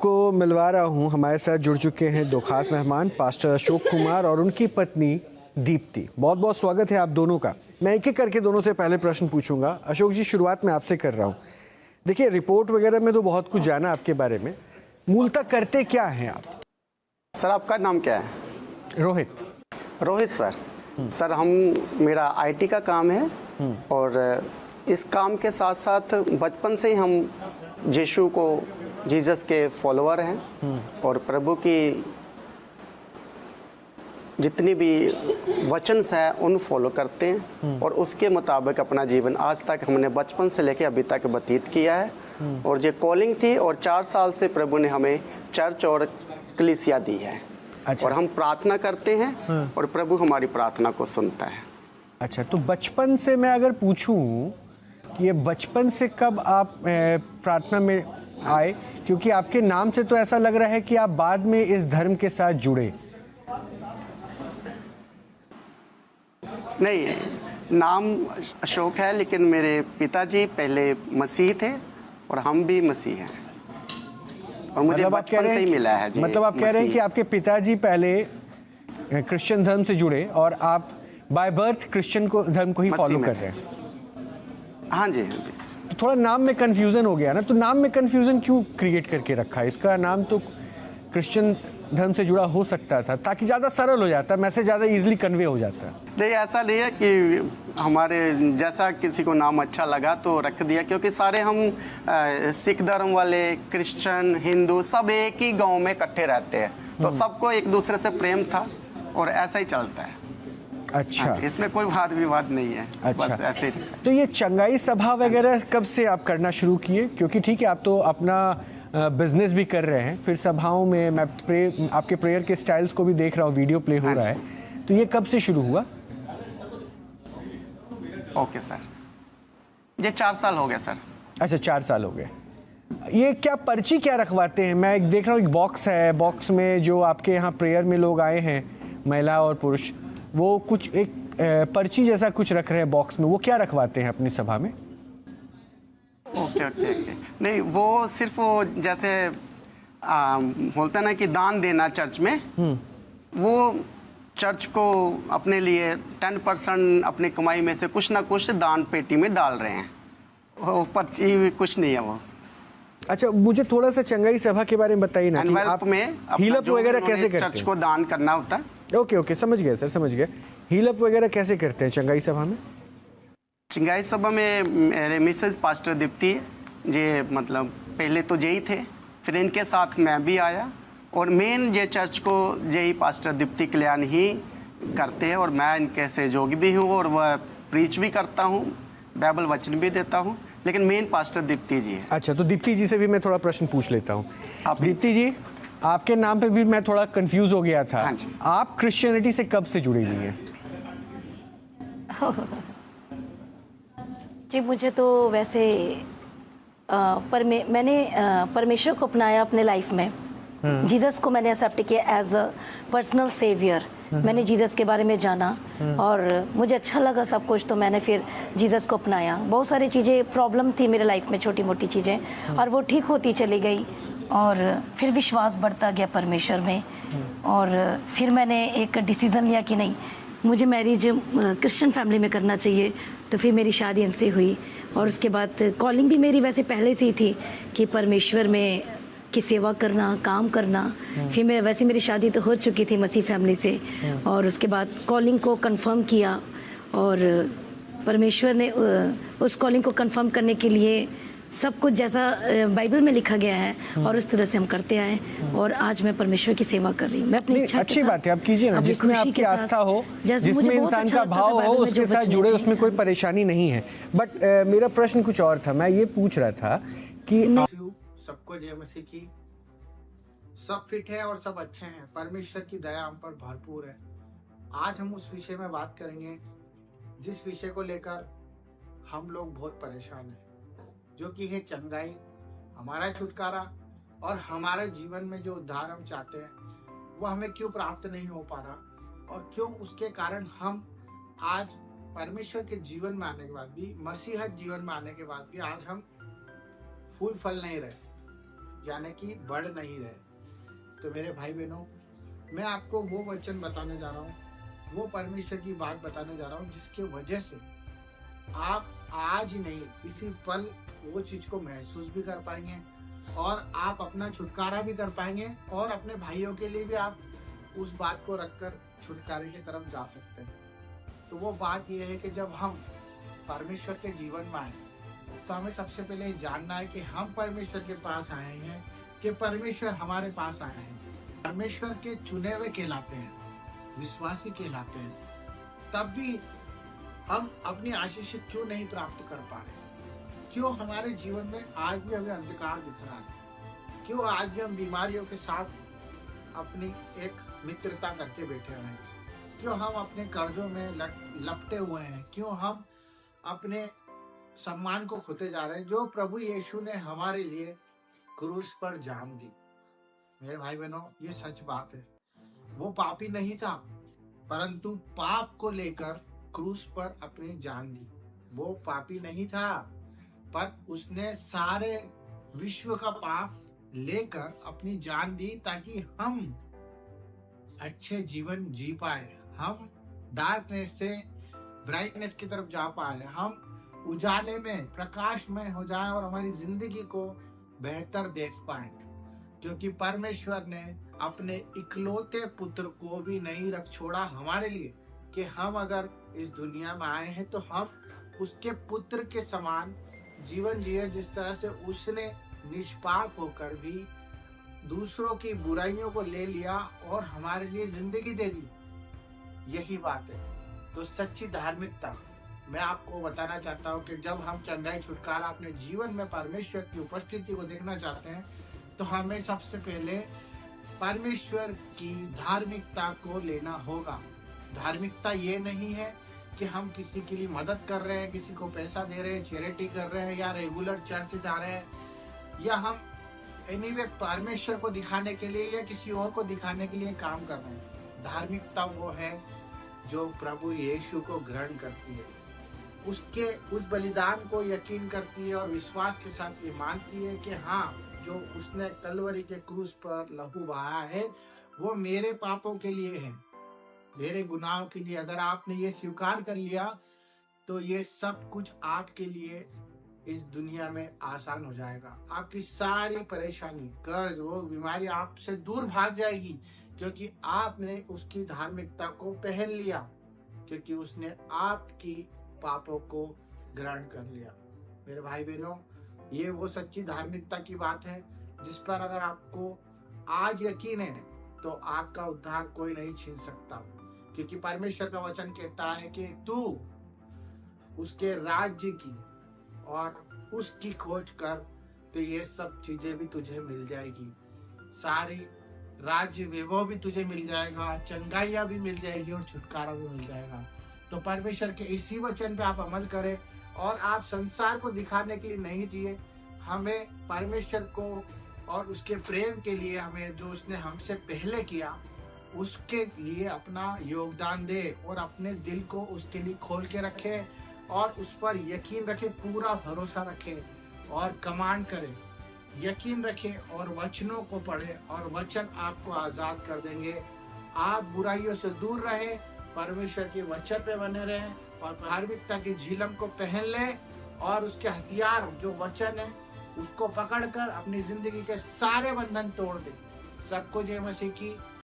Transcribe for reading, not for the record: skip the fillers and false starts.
को मिलवा रहा हूँ। हमारे साथ जुड़ चुके हैं दो खास मेहमान, पास्टर अशोक कुमार और उनकी पत्नी दीप्ति। बहुत बहुत स्वागत है आप दोनों का। मैं एक एक करके दोनों से पहले प्रश्न पूछूंगा। अशोक जी, शुरुआत में आपसे कर रहा हूँ। देखिए, रिपोर्ट वगैरह में तो बहुत कुछ जाना आपके बारे में, मूलतः करते क्या हैं आप? सर, आपका नाम क्या है? रोहित। रोहित सर। सर, मेरा आईटी का काम है और इस काम के साथ साथ बचपन से ही हम यीशु को, जीसस के फॉलोअर हैं और प्रभु की जितनी भी वचन्स हैं उन फॉलो करते हैं और उसके मुताबिक अपना जीवन आज तक हमने बचपन से लेकर अभी तक व्यतीत किया है। और ये कॉलिंग थी और 4 साल से प्रभु ने हमें चर्च और कलीसिया दी है। अच्छा। और हम प्रार्थना करते हैं और प्रभु हमारी प्रार्थना को सुनता है। अच्छा, तो बचपन से मैं अगर पूछूं कि ये बचपन से कब आप प्रार्थना में आए, क्योंकि आपके नाम से तो ऐसा लग रहा है कि आप बाद में इस धर्म के साथ जुड़े। नहीं, नाम अशोक है, लेकिन मेरे पिताजी पहले मसीह थे और हम भी मसीह हैं और मुझे मतलब बचपन से ही मिला है जी। मतलब आप कह रहे हैं कि आपके पिताजी पहले क्रिश्चियन धर्म से जुड़े और आप बाय बर्थ क्रिश्चियन को धर्म को ही फॉलो कर रहे हैं। हाँ जी, हाँ जी। तो थोड़ा नाम में कंफ्यूजन हो गया ना, तो नाम में कंफ्यूजन क्यों क्रिएट करके रखा है? इसका नाम तो क्रिश्चियन धर्म से जुड़ा हो सकता था ताकि ज़्यादा सरल हो जाता, मैसेज ज़्यादा इजीली कन्वे हो जाता। नहीं, ऐसा नहीं है कि हमारे जैसा किसी को नाम अच्छा लगा तो रख दिया, क्योंकि सारे हम सिख धर्म वाले, क्रिश्चियन, हिंदू सब एक ही गांव में इकट्ठे रहते हैं, तो सबको एक दूसरे से प्रेम था और ऐसा ही चलता है। अच्छा, इसमें कोई वाद विवाद नहीं है। अच्छा, बस ऐसे ही। तो ये चंगाई सभा वगैरह कब से आप करना शुरू किए? क्योंकि ठीक है, आप तो अपना बिजनेस भी कर रहे हैं, फिर सभाओं में मैं आपके प्रेयर के स्टाइल्स को भी देख रहा हूँ, वीडियो प्ले हो रहा है, तो ये कब से शुरू हुआ? ओके सर, ये 4 साल हो गए सर। अच्छा, 4 साल हो गए। ये क्या पर्ची क्या रखवाते हैं? मैं देख रहा हूँ एक बॉक्स है, बॉक्स में जो आपके यहाँ प्रेयर में लोग आए हैं, महिला और पुरुष, वो कुछ एक पर्ची जैसा कुछ रख रहे हैं बॉक्स में, वो क्या रखवाते हैं अपनी सभा में? Okay okay okay. नहीं, वो सिर्फ वो जैसे बोलते ना कि दान देना चर्च में, वो चर्च को अपने लिए 10% अपनी कमाई में से कुछ ना कुछ दान पेटी में डाल रहे हैं। वो पर्ची कुछ नहीं है वो। अच्छा, मुझे थोड़ा सा चंगाई सभा के बारे में बताइए ना, कि आप हीलअप वगैरह कैसे करते हैं? चर्च को दान करना होता है। ओके ओके, समझ गए सर, समझ गए। हीलअप वगैरह कैसे करते हैं चंगाई सभा में? चंगाई सभा में मेरे मिसेज पास्टर दीप्ति, ये मतलब पहले तो यही थे, फिर इनके साथ मैं भी आया और मेन ये चर्च को यही पास्टर दीप्ति कल्याण ही करते हैं और मैं इनके सहयोगी भी हूँ और वह प्रीच भी करता हूँ, बाइबल वचन भी देता हूँ, लेकिन मेन पास्टर दीप्ति जी है। अच्छा, तो दीप्ति जी से भी मैं थोड़ा प्रश्न पूछ लेता हूँ। दीप्ति जी, आपके नाम पे भी मैं थोड़ा कंफ्यूज हो गया था। हाँ, आप क्रिश्चियनिटी से कब से जुड़ी हुई हैं? जी, मुझे तो वैसे मैंने परमेश्वर को अपनाया अपने लाइफ में। जीसस को मैंने एक्सेप्ट किया एज अ पर्सनल सेवियर। मैंने जीसस के बारे में जाना और मुझे अच्छा लगा सब कुछ, तो मैंने फिर जीसस को अपनाया। बहुत सारी चीज़ें प्रॉब्लम थी मेरे लाइफ में, छोटी मोटी चीज़ें, और वो ठीक होती चली गई और फिर विश्वास बढ़ता गया परमेश्वर में। और फिर मैंने एक डिसीज़न लिया कि नहीं, मुझे मैरिज क्रिश्चियन फैमिली में करना चाहिए, तो फिर मेरी शादी इनसे हुई। और उसके बाद कॉलिंग भी मेरी वैसे पहले से ही थी कि परमेश्वर में की सेवा करना, काम करना। फिर मेरी शादी तो हो चुकी थी मसीह फैमिली से, और उसके बाद कॉलिंग को कंफर्म किया और परमेश्वर ने उस कॉलिंग को कंफर्म करने के लिए सब कुछ जैसा बाइबल में लिखा गया है और उस तरह से हम करते आए और आज मैं परमेश्वर की सेवा कर रही हूँ। मैं अपनी इच्छा अच्छी बात है, आप कीजिए ना, जिसमें आपकी आस्था हो, जिसमें इंसान का भाव हो, उसके साथ जुड़े, उसमें कोई परेशानी नहीं है। बट मेरा प्रश्न कुछ और था। मैं ये पूछ रहा था कि सबको जय मसीह की। सब फिट है और सब अच्छे हैं, परमेश्वर की दया हम पर भरपूर है। आज हम उस विषय में बात करेंगे जिस विषय को लेकर हम लोग बहुत परेशान हैं, जो कि है चंगाई, हमारा छुटकारा और हमारे जीवन में जो उद्धार हम चाहते हैं वो हमें क्यों प्राप्त नहीं हो पा रहा और क्यों उसके कारण हम आज परमेश्वर के जीवन में आने के बाद भी, मसीहत जीवन में आने के बाद भी आज हम फूल फल नहीं रहे। यानी कि बढ़ नहीं रहे। तो मेरे भाई बहनों, मैं आपको वो वचन बताने जा रहा हूँ, वो परमेश्वर की बात बताने जा रहा हूँ जिसके वजह से आप आज ही नहीं, इसी पल वो चीज को महसूस भी कर पाएंगे और आप अपना छुटकारा भी कर पाएंगे और अपने भाइयों के लिए भी आप उस बात को रखकर छुटकारे की तरफ जा सकते हैं। तो वो बात ये है कि जब हम परमेश्वर के जीवन में आए तो हमें सबसे पहले ये जानना है कि हम परमेश्वर के पास आए हैं कि परमेश्वर हमारे पास आया है। परमेश्वर के चुने हुए कहलाते हैं, विश्वासी कहलाते हैं, तब भी हम अपनी आशीष क्यों नहीं प्राप्त कर पा रहे? क्यों हमारे जीवन में आज भी हमें अंधकार दिख रहा है? क्यों आज भी हम बीमारियों के साथ अपनी एक मित्रता करके बैठे हुए हैं? क्यों हम अपने कर्जों में लपटे हुए हैं? क्यों हम अपने सम्मान को खोते जा रहे हैं जो प्रभु यीशु ने हमारे लिए क्रूस पर जान दी? मेरे भाई बहनों, ये सच बात है। वो पापी नहीं था, परंतु पाप को लेकर क्रूस पर अपनी जान दी। वो पापी नहीं था, पर उसने सारे विश्व का पाप लेकर अपनी जान दी ताकि हम अच्छे जीवन जी पाए, हम डार्कनेस से ब्राइटनेस की तरफ जा पाए, हम उजाले में प्रकाश में हो जाए और हमारी जिंदगी को बेहतर देख पाए। क्योंकि परमेश्वर ने अपने इकलौते पुत्र को भी नहीं रख छोड़ा हमारे लिए कि हम अगर इस दुनिया में आए हैं तो हम उसके पुत्र के समान जीवन जिए, जिस तरह से उसने निष्पाप होकर भी दूसरों की बुराइयों को ले लिया और हमारे लिए जिंदगी दे दी। यही बात है। तो सच्ची धार्मिकता मैं आपको बताना चाहता हूँ कि जब हम चंगाई छुटकारा अपने जीवन में परमेश्वर की उपस्थिति को देखना चाहते हैं तो हमें सबसे पहले परमेश्वर की धार्मिकता को लेना होगा। धार्मिकता ये नहीं है कि हम किसी के लिए मदद कर रहे हैं, किसी को पैसा दे रहे हैं, चैरिटी कर रहे हैं, या रेगुलर चर्च जा रहे हैं, या हम एनीवे परमेश्वर को दिखाने के लिए या किसी और को दिखाने के लिए काम कर रहे हैं। धार्मिकता वो है जो प्रभु यीशु को ग्रहण करती है, उसके उस बलिदान को यकीन करती है और विश्वास के साथ ये मानती है कि हाँ, जो उसने कलवरी के क्रूस पर लहू बहाया है वो मेरे पापों के लिए है, मेरे गुनाहों के लिए। अगर आपने ये स्वीकार कर लिया तो ये सब कुछ आपके लिए इस दुनिया में आसान हो जाएगा। आपकी सारी परेशानी, कर्ज, रोग, बीमारी आपसे दूर भाग जाएगी, क्योंकि आपने उसकी धार्मिकता को पहन लिया, क्योंकि उसने आपकी पापों को ग्रहण कर लिया। मेरे भाई बहनों, ये वो सच्ची धार्मिकता की बात है जिस पर अगर आपको आज यकीन है तो आपका उद्धार कोई नहीं छीन सकता, क्योंकि परमेश्वर का वचन कहता है कि तू उसके राज्य की और उसकी खोज कर तो ये सब चीजें भी तुझे मिल जाएगी। सारी राज्य वैभव भी तुझे मिल जाएगा, चंगाइयाँ भी मिल जाएगी और छुटकारा भी मिल जाएगा। तो परमेश्वर के इसी वचन पे आप अमल करें और आप संसार को दिखाने के लिए नहीं जिए। हमें परमेश्वर को और उसके प्रेम के लिए, हमें जो उसने हमसे पहले किया उसके लिए अपना योगदान दे और अपने दिल को उसके लिए खोल के रखे और उस पर यकीन रखे, पूरा भरोसा रखे और कमांड करे, यकीन रखे और वचनों को पढ़े और वचन आपको आजाद कर देंगे। आप बुराइयों से दूर रहे, परमेश्वर के वचन पे बने रहें और धार्मिकता की झिलम को पहन ले और उसके हथियार जो वचन है उसको पकड़कर अपनी जिंदगी के सारे बंधन तोड़ दे। सबको जय मसीह की